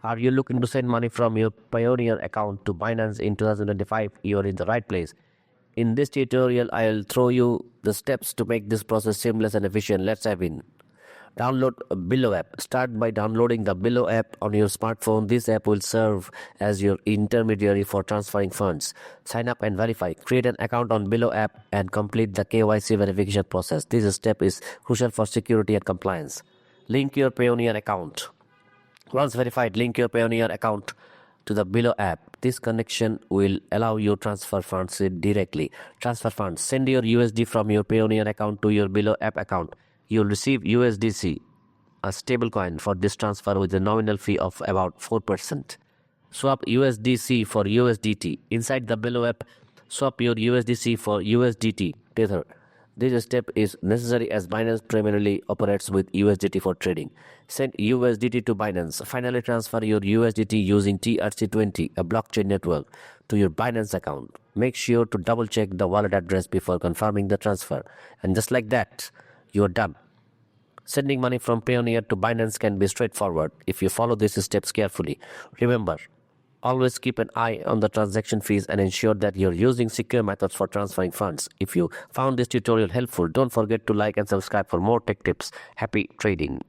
Are you looking to send money from your Payoneer account to Binance in 2025? You are in the right place. In this tutorial, I'll throw you the steps to make this process seamless and efficient. Let's dive in. Download Below app. Start by downloading the Below app on your smartphone. This app will serve as your intermediary for transferring funds. Sign up and verify. Create an account on Below app and complete the KYC verification process. This step is crucial for security and compliance. Link your Payoneer account. Once verified, link your Payoneer account to the Below app. This connection will allow you to transfer funds directly. Transfer funds. Send your USD from your Payoneer account to your Below app account. You'll receive USDC, a stablecoin, for this transfer with a nominal fee of about 4%. Swap USDC for USDT. Inside the Below app, swap your USDC for USDT Tether. This step is necessary as Binance primarily operates with USDT for trading. Send USDT to Binance. Finally, transfer your USDT using TRC20, a blockchain network, to your Binance account. Make sure to double check the wallet address before confirming the transfer. And just like that, you are done. Sending money from Payoneer to Binance can be straightforward if you follow these steps carefully. Remember, always keep an eye on the transaction fees and ensure that you're using secure methods for transferring funds. If you found this tutorial helpful, don't forget to like and subscribe for more tech tips. Happy trading.